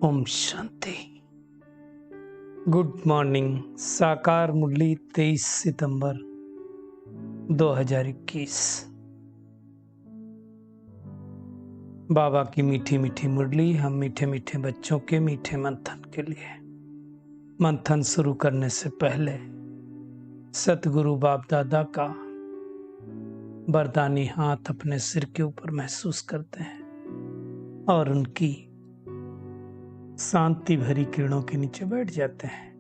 Om Shanti. Good morning. साकार मुरली 23 सितंबर 2021। बाबा की मीठी मीठी मुरली हम मीठे मीठे बच्चों के मीठे मंथन के लिए। मंथन शुरू करने से पहले सतगुरु बाप दादा का वरदानी हाथ अपने सिर के ऊपर महसूस करते हैं और उनकी शांति भरी किरणों के नीचे बैठ जाते हैं।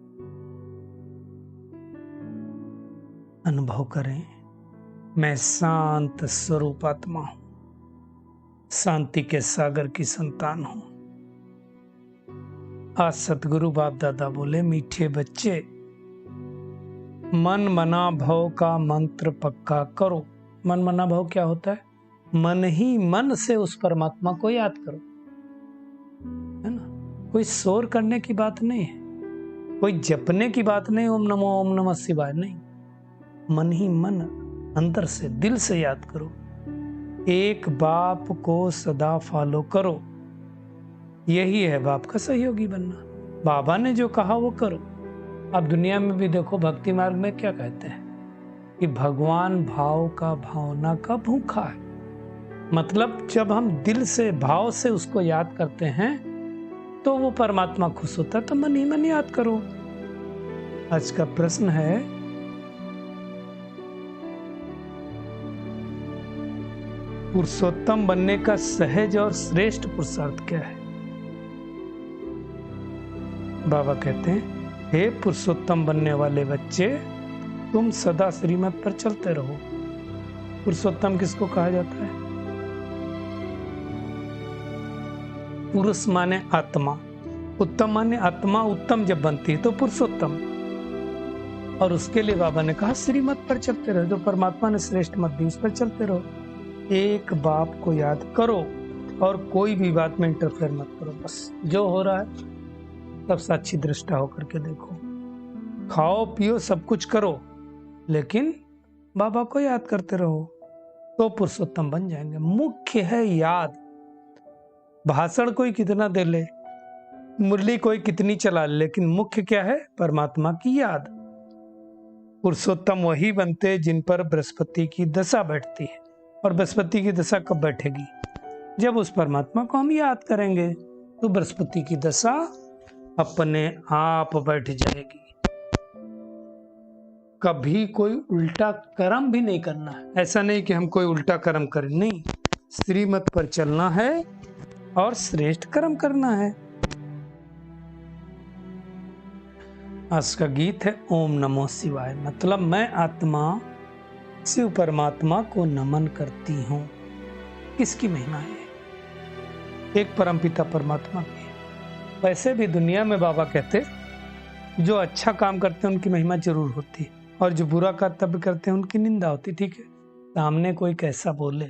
अनुभव करें, मैं शांत स्वरूप आत्मा हूं, शांति के सागर की संतान हूं। आज सतगुरु बाप दादा बोले, मीठे बच्चे मन मना भव का मंत्र पक्का करो। मन मना भव क्या होता है? मन ही मन से उस परमात्मा को याद करो, है ना। कोई शोर करने की बात नहीं है, कोई जपने की बात नहीं, ओम नमः शिवाय नहीं। मन ही मन अंदर से दिल से याद करो। एक बाप को सदा फॉलो करो, यही है बाप का सहयोगी बनना। बाबा ने जो कहा वो करो। अब दुनिया में भी देखो, भक्ति मार्ग में क्या कहते हैं कि भगवान भाव का भावना का भूखा है। मतलब जब हम दिल से भाव से उसको याद करते हैं तो वो परमात्मा खुश होता है। तो मन ही मन याद करो। आज का प्रश्न है, पुरुषोत्तम बनने का सहज और श्रेष्ठ पुरुषार्थ क्या है? बाबा कहते हैं, हे पुरुषोत्तम बनने वाले बच्चे, तुम सदा श्रीमत पर चलते रहो। पुरुषोत्तम किसको कहा जाता है? पुरुष माने आत्मा, उत्तम माने आत्मा उत्तम जब बनती है तो पुरुषोत्तम। और उसके लिए बाबा ने कहा श्रीमत पर चलते रहो। जो परमात्मा ने श्रेष्ठ मत दी उस पर चलते रहो। एक बाप को याद करो और कोई भी बात में इंटरफेयर मत करो। बस जो हो रहा है सब साक्षी दृष्टा होकर के देखो। खाओ पियो सब कुछ करो, लेकिन बाबा को याद करते रहो तो पुरुषोत्तम बन जाएंगे। मुख्य है याद। भाषण कोई कितना दे ले, मुरली कोई कितनी चला ले, लेकिन मुख्य क्या है? परमात्मा की याद। पुरुषोत्तम वही बनते जिन पर बृहस्पति की दशा बैठती है। और बृहस्पति की दशा कब बैठेगी? जब उस परमात्मा को हम याद करेंगे तो बृहस्पति की दशा अपने आप बैठ जाएगी। कभी कोई उल्टा कर्म भी नहीं करना है। ऐसा नहीं कि हम कोई उल्टा कर्म करें, नहीं। श्रीमत पर चलना है और श्रेष्ठ कर्म करना है। आज का गीत है ओम नमो शिवाय। मतलब मैं आत्मा शिव परमात्मा को नमन करती हूँ। किसकी महिमा है? एक परमपिता परमात्मा की। वैसे भी दुनिया में बाबा कहते, जो अच्छा काम करते हैं उनकी महिमा जरूर होती है, और जो बुरा कर्तव्य करते हैं उनकी निंदा होती। ठीक है, सामने कोई कैसा बोले,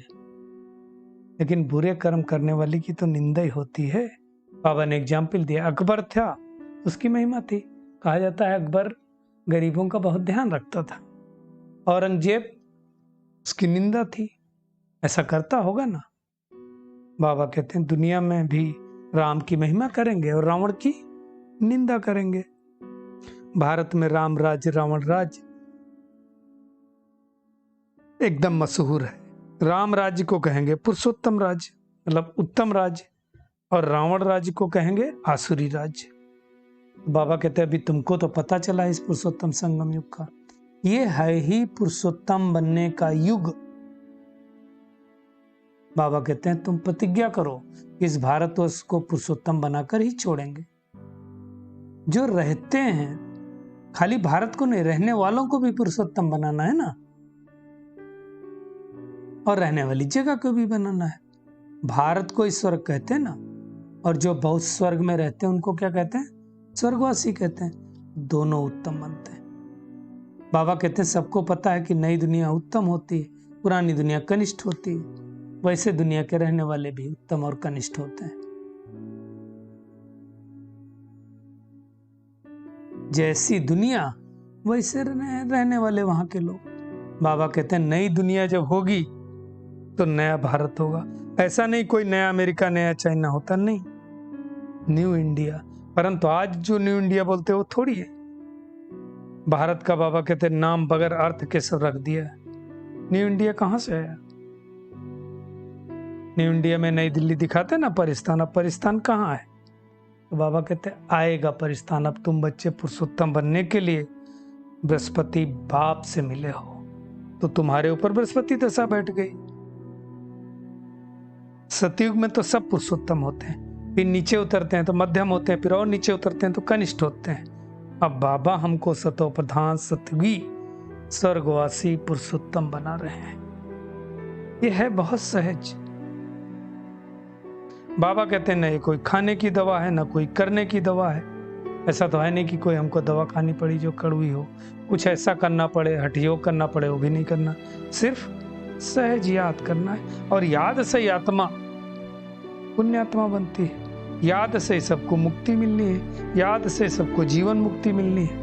लेकिन बुरे कर्म करने वाले की तो निंदा ही होती है। बाबा ने एग्जाम्पल दिया, अकबर था, उसकी महिमा थी। कहा जाता है अकबर गरीबों का बहुत ध्यान रखता था। औरंगजेब, उसकी निंदा थी। ऐसा करता होगा ना। बाबा कहते हैं दुनिया में भी राम की महिमा करेंगे और रावण की निंदा करेंगे। भारत में राम राज्य रावण राज्य एकदम मशहूर है। राम राज्य को कहेंगे पुरुषोत्तम राज्य, मतलब उत्तम राज्य, और रावण राज्य को कहेंगे आसुरी राज्य। बाबा कहते हैं अभी तुमको तो पता चला इस पुरुषोत्तम संगम युग का। ये है ही पुरुषोत्तम बनने का युग। बाबा कहते हैं तुम प्रतिज्ञा करो, इस भारतवर्ष को पुरुषोत्तम बनाकर ही छोड़ेंगे। जो रहते हैं, खाली भारत को नहीं, रहने वालों को भी पुरुषोत्तम बनाना है ना, और रहने वाली जगह को भी बनाना है। भारत को स्वर्ग कहते हैं ना, और जो बहुत स्वर्ग में रहते हैं उनको क्या कहते हैं? स्वर्गवासी कहते हैं। दोनों उत्तम बनते हैं। बाबा कहते हैं सबको पता है कि नई दुनिया उत्तम होती है, पुरानी दुनिया कनिष्ठ होती है। वैसे दुनिया के रहने वाले भी उत्तम और कनिष्ठ होते हैं। जैसी दुनिया वैसे रहने वाले वहां के लोग। बाबा कहते हैं नई दुनिया जब होगी तो नया भारत होगा। ऐसा नहीं कोई नया अमेरिका नया चाइना होता, नहीं। New India. परंतु आज जो न्यू इंडिया बोलते हैं वो थोड़ी है। भारत का बाबा कहते हैं नाम बगैर अर्थ के सब रख दिया। न्यू इंडिया कहां से आया? न्यू इंडिया में नई दिल्ली दिखाते ना परिस्थान, अब परिस्थान कहाँ है? तो बाबा कहते आएगा परिस्थान। अब तुम बच्चे पुरुषोत्तम बनने के लिए बृहस्पति बाप से मिले हो, तो तुम्हारे ऊपर बृहस्पति दशा बैठ गई। सतयुग में तो सब पुरुषोत्तम होते हैं, फिर नीचे उतरते हैं तो मध्यम होते हैं, फिर और नीचे उतरते हैं तो कनिष्ठ होते हैं। अब बाबा हमको सतो प्रधान सतयुगी स्वर्गवासी पुरुषोत्तम बना रहे हैं। यह है बहुत सहज। बाबा कहते हैं नहीं कोई खाने की दवा है ना कोई करने की दवा है। ऐसा तो है नहीं कि कोई हमको दवा खानी पड़ी जो कड़वी हो, कुछ ऐसा करना पड़े, हठ योग करना पड़े, वो भी नहीं करना, सिर्फ सहज याद करना है। और याद से आत्मा पुण्यात्मा बनती है, याद से सबको मुक्ति मिलनी है, याद से सबको जीवन मुक्ति मिलनी है।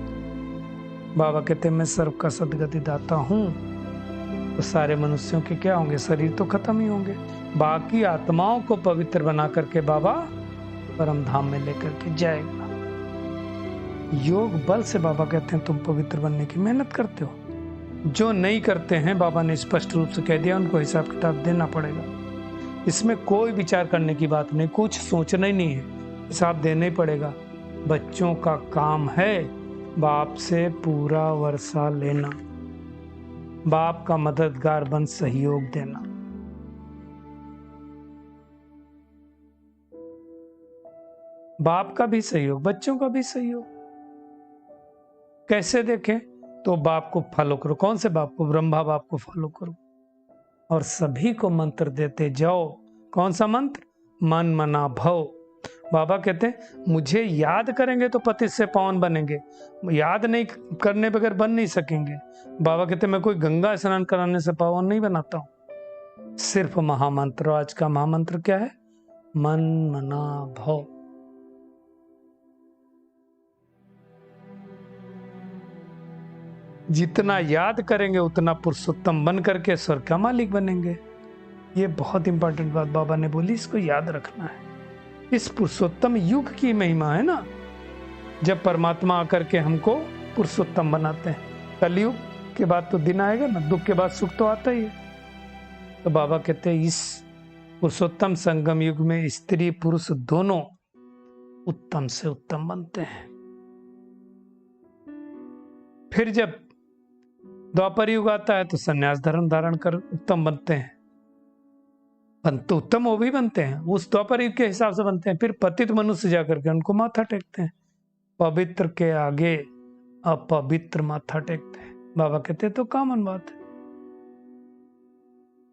बाबा कहते हैं मैं सर्व का सदगति दाता हूं, तो सारे मनुष्यों के क्या होंगे? शरीर तो खत्म ही होंगे, बाकी आत्माओं को पवित्र बना करके बाबा परम धाम में लेकर के जाएगा। योग बल से बाबा कहते हैं तुम पवित्र बनने की मेहनत करते हो। जो नहीं करते हैं बाबा ने स्पष्ट रूप से कह दिया उनको हिसाब किताब देना पड़ेगा। इसमें कोई विचार करने की बात नहीं, कुछ सोचना ही नहीं है, हिसाब देना ही पड़ेगा। बच्चों का काम है बाप से पूरा वर्षा लेना, बाप का मददगार बन सहयोग देना। बाप का भी सहयोग, बच्चों का भी सहयोग। कैसे देखें? तो बाप को फॉलो करो। कौन से बाप को? ब्रह्मा बाप को फॉलो करो और सभी को मंत्र देते जाओ। कौन सा मंत्र? मन मना भव। बाबा कहते हैं मुझे याद करेंगे तो पतित से पावन बनेंगे, याद नहीं करने बगैर बन नहीं सकेंगे। बाबा कहते हैं मैं कोई गंगा स्नान कराने से पावन नहीं बनाता हूं, सिर्फ महामंत्र। आज का महामंत्र क्या है? मन मना भव। जितना याद करेंगे उतना पुरुषोत्तम बन करके स्वर्ग का मालिक बनेंगे। ये बहुत इंपॉर्टेंट बात बाबा ने बोली, इसको याद रखना है। इस पुरुषोत्तम युग की महिमा है ना, जब परमात्मा आकर के हमको पुरुषोत्तम बनाते हैं। कलयुग के बाद तो दिन आएगा ना, दुख के बाद सुख तो आता ही है। तो बाबा कहते हैं इस पुरुषोत्तम संगम युग में स्त्री पुरुष दोनों उत्तम से उत्तम बनते हैं। फिर जब द्वापर युग आता है तो संन्यास धर्म धारण कर उत्तम बनते हैं, तो उत्तम वो भी बनते हैं, उस द्वापर युग के हिसाब से बनते हैं। फिर पतित मनुष्य जाकर के उनको माथा टेकते हैं, पवित्र के आगे अपवित्र माथा टेकते हैं। बाबा कहते हैं तो कॉमन बात है।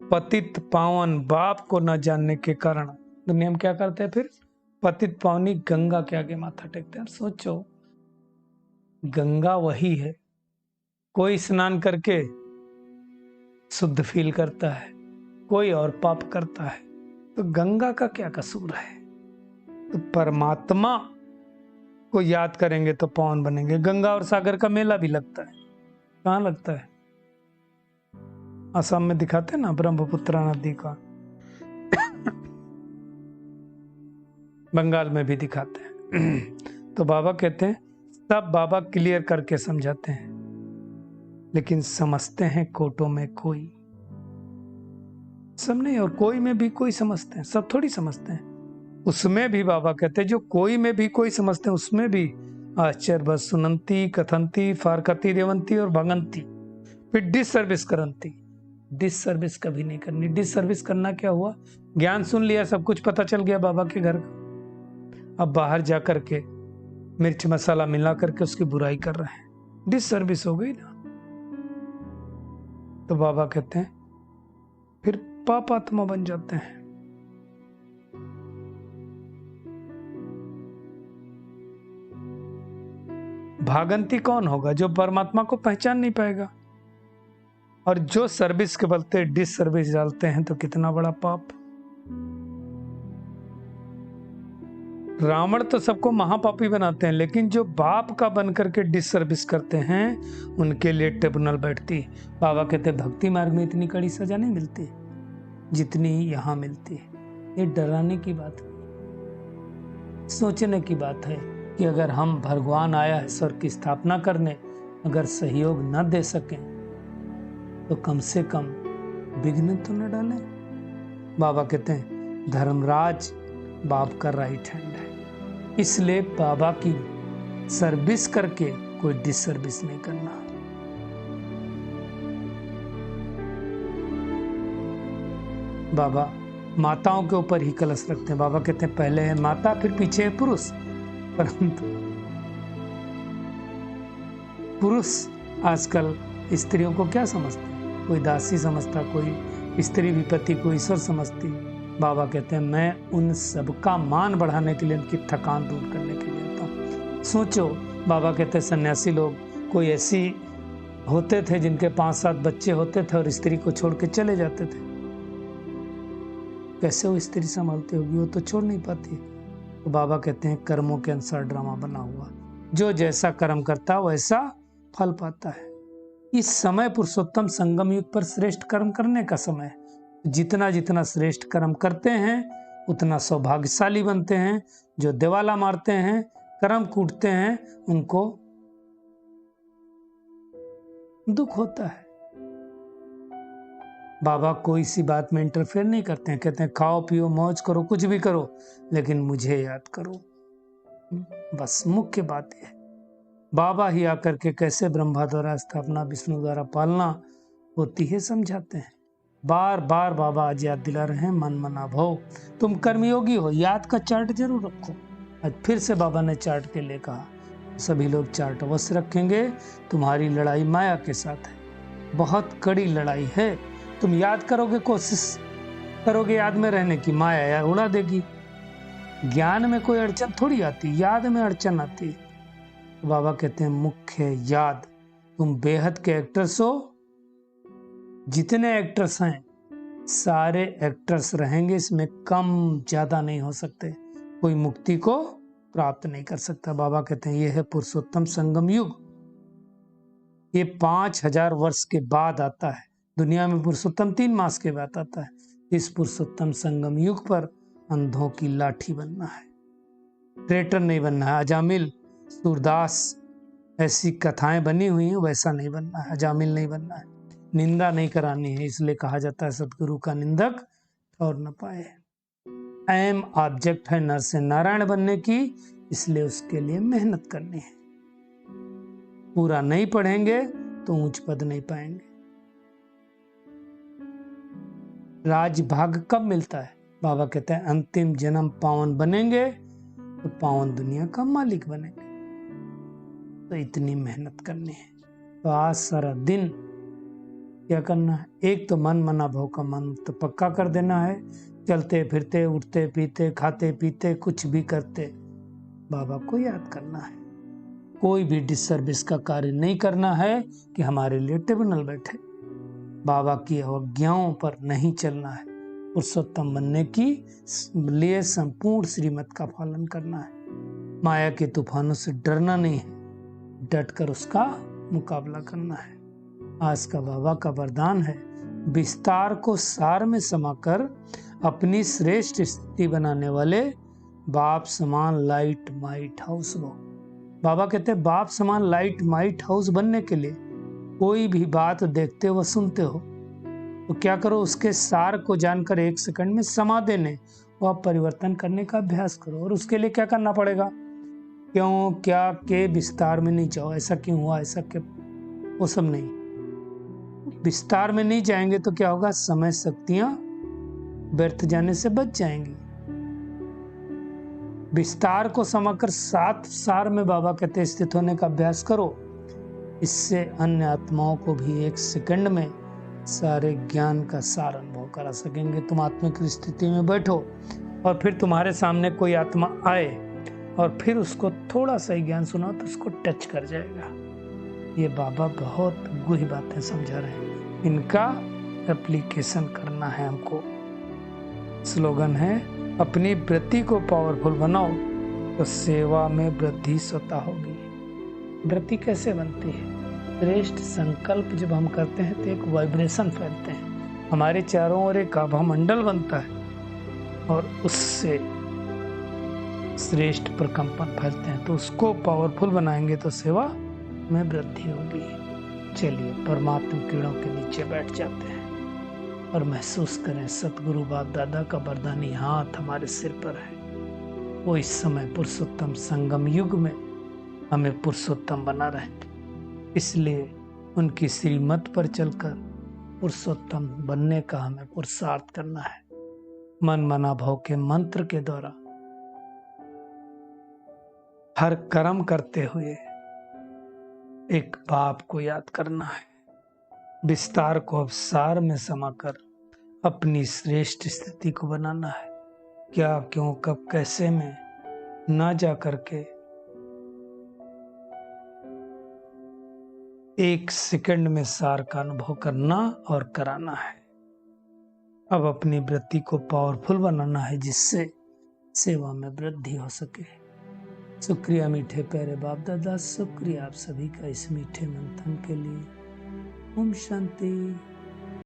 पतित पावन बाप को न जानने के कारण दुनिया में क्या करते हैं? फिर पतित पावनी गंगा के आगे माथा टेकते हैं। सोचो गंगा वही है, कोई स्नान करके शुद्ध फील करता है, कोई और पाप करता है, तो गंगा का क्या कसूर है? तो परमात्मा को याद करेंगे तो पावन बनेंगे। गंगा और सागर का मेला भी लगता है। कहाँ लगता है? असम में दिखाते हैं ना, ब्रह्मपुत्र नदी का। बंगाल में भी दिखाते हैं। तो बाबा कहते हैं सब बाबा क्लियर करके समझाते हैं, लेकिन समझते हैं कोटों में कोई, सब नहीं, और कोई में भी कोई समझते हैं, सब थोड़ी समझते हैं। उसमें भी बाबा कहते हैं जो कोई में भी कोई समझते हैं उसमें भी आश्चर्य बस सुनंती कथंती फारकती रेवंती और भगंती, फिर डिस सर्विस करंती। डिस सर्विस कभी नहीं करनी। डिस सर्विस करना क्या हुआ? ज्ञान सुन लिया, सब कुछ पता चल गया बाबा के घर का, अब बाहर जाकर के मिर्च मसाला मिला करके उसकी बुराई कर रहे हैं, डिस सर्विस हो गई ना। तो बाबा कहते हैं फिर पापात्मा बन जाते हैं। भागंती कौन होगा? जो परमात्मा को पहचान नहीं पाएगा, और जो सर्विस के बलते डिस सर्विस डालते हैं तो कितना बड़ा पाप। रावण तो सबको महापापी बनाते हैं, लेकिन जो बाप का बन करके डिस सर्विस करते हैं उनके लिए ट्रिब्यूनल बैठती है। बाबा कहते हैं भक्ति मार्ग में इतनी कड़ी सजा नहीं मिलती जितनी यहां मिलती है। ये डराने की बात नहीं। सोचने की बात है कि अगर हम भगवान आया है स्वर्ग की स्थापना करने, अगर सहयोग न दे सकें तो कम से कम विघ्न तो न डालें। बाबा कहते हैं धर्मराज बाप का राइट हैंड है, इसलिए बाबा की सर्विस करके कोई डिसर्विस नहीं करना। बाबा माताओं के ऊपर ही कलश रखते हैं। बाबा कहते हैं पहले है माता, फिर पीछे है पुरुष। परंतु पुरुष आजकल स्त्रियों को क्या समझते हैं? कोई दासी समझता, कोई स्त्री विपत्ति को ईश्वर समझती। बाबा कहते हैं मैं उन सबका मान बढ़ाने के लिए, उनकी थकान दूर करने के लिए आता हूँ। सोचो, बाबा कहते हैं सन्यासी लोग कोई ऐसी होते थे जिनके 5-7 बच्चे होते थे और स्त्री को छोड़ के चले जाते थे। कैसे वो स्त्री संभालती होगी? वो तो छोड़ नहीं पाती। तो बाबा कहते हैं कर्मों के अनुसार ड्रामा बना हुआ, जो जैसा कर्म करता वैसा फल पाता है। इस समय पुरुषोत्तम संगम युग पर श्रेष्ठ कर्म करने का समय है। जितना जितना श्रेष्ठ कर्म करते हैं उतना सौभाग्यशाली बनते हैं। जो दिवाला मारते हैं, कर्म कूटते हैं, उनको दुख होता है। बाबा कोई सी बात में इंटरफेयर नहीं करते हैं। कहते हैं खाओ पियो मौज करो, कुछ भी करो, लेकिन मुझे याद करो। बस मुख्य बात है बाबा ही आकर के कैसे ब्रह्मा द्वारा स्थापना, विष्णु द्वारा पालना होती है समझाते हैं। बार बार बाबा आज याद दिला रहे हैं मन मना भव, तुम कर्मयोगी हो, याद का चार्ट जरूर रखो। आज फिर से बाबा ने चार्ट के लिए कहा, सभी लोग चार्ट अवश्य रखेंगे। तुम्हारी लड़ाई माया के साथ है, बहुत कड़ी लड़ाई है। तुम याद करोगे, कोशिश करोगे याद में रहने की, माया यार उड़ा देगी। ज्ञान में कोई अड़चन थोड़ी आती, याद में अड़चन आती। तो बाबा कहते हैं मुख्य याद। तुम बेहद के एक्टर्स हो, जितने एक्टर्स हैं सारे एक्टर्स रहेंगे, इसमें कम ज्यादा नहीं हो सकते। कोई मुक्ति को प्राप्त नहीं कर सकता। बाबा कहते हैं यह है पुरुषोत्तम संगम युग। ये 5000 वर्ष के बाद आता है। दुनिया में पुरुषोत्तम 3 मास के बाद आता है। इस पुरुषोत्तम संगम युग पर अंधों की लाठी बनना है, ट्रेटर नहीं बनना है। अजामिल, सूरदास ऐसी कथाएं बनी हुई हैं, वैसा नहीं बनना है। अजामिल नहीं बनना है, निंदा नहीं करानी है। इसलिए कहा जाता है सतगुरु का निंदक और न पाए। एम ऑब्जेक्ट है नर से नारायण बनने की, इसलिए उसके लिए मेहनत करनी है। पूरा नहीं पढ़ेंगे तो ऊंच पद नहीं पाएंगे। राजभाग कब मिलता है? बाबा कहते हैं अंतिम जन्म पावन बनेंगे तो पावन दुनिया का मालिक बनेंगे। तो इतनी मेहनत करनी है। तो आज सारा दिन क्या करना है? एक तो मन मना भव का मन तो पक्का कर देना है। चलते फिरते, उठते पीते, खाते पीते, कुछ भी करते बाबा को याद करना है। कोई भी डिसर्विस का कार्य नहीं करना है कि हमारे लिए ट्रिब्यूनल बैठे। बाबा की अवज्ञाओं पर नहीं चलना है। पुरुषोत्तम बनने की लिए संपूर्ण श्रीमत का पालन करना है। माया के तूफानों से डरना नहीं है, डट कर उसका मुकाबला करना है। आज का बाबा का वरदान है विस्तार को सार में समाकर अपनी श्रेष्ठ स्थिति बनाने वाले बाप समान लाइट माइट हाउस हो। बाबा कहते हैं बाप समान लाइट माइट हाउस बनने के लिए कोई भी बात देखते हो सुनते हो तो क्या करो, उसके सार को जानकर 1 सेकंड में समा देने व परिवर्तन करने का अभ्यास करो। और उसके लिए क्या करना पड़ेगा? क्यों, क्या, के विस्तार में नहीं जाओ। ऐसा क्यों हुआ, ऐसा क्यों, वो सब नहीं। विस्तार में नहीं जाएंगे तो क्या होगा? समय शक्तियां व्यर्थ जाने से बच जाएंगी। विस्तार को समाकर 7 सार में बाबा कहते हैं स्थित होने का अभ्यास करो। इससे अन्य आत्माओं को भी 1 सेकंड में सारे ज्ञान का सार अनुभव करा सकेंगे। तुम आत्मिक स्थिति में बैठो और फिर तुम्हारे सामने कोई आत्मा आए और फिर उसको थोड़ा सा ही ज्ञान सुनाओ तो उसको टच कर जाएगा। ये बाबा बहुत गूढ़ी बातें समझा रहे हैं, इनका एप्लीकेशन करना है हमको। स्लोगन है अपनी वृत्ति को पावरफुल बनाओ तो सेवा में वृद्धि स्वतः होगी। वृत्ति कैसे बनती है? श्रेष्ठ संकल्प जब हम करते हैं तो एक वाइब्रेशन फैलते हैं, हमारे चारों ओर एक आभा मंडल बनता है और उससे श्रेष्ठ प्रकंपन फैलते हैं, तो उसको पावरफुल बनाएंगे तो सेवा में वृद्धि होगी। चलिए परमात्मा किरणों के नीचे बैठ जाते हैं और महसूस करें सतगुरु बाप दादा का वरदानी हाथ हमारे सिर पर है। वो इस समय पुरुषोत्तम संगम युग में हमें पुरुषोत्तम बना रहे, इसलिए उनकी श्रीमत पर चलकर पुरुषोत्तम बनने का हमें पुरुषार्थ करना है। मन मना भाव के मंत्र के द्वारा हर कर्म करते हुए एक बाप को याद करना है, विस्तार को अवसार में समाकर अपनी श्रेष्ठ स्थिति को बनाना है। क्या क्यों कब कैसे में ना जा करके एक सेकंड में सार का अनुभव करना और कराना है। अब अपनी वृत्ति को पावरफुल बनाना है जिससे सेवा में वृद्धि हो सके। शुक्रिया मीठे प्यारे बाप दादा, शुक्रिया आप सभी का इस मीठे मंथन के लिए। ओम शांति।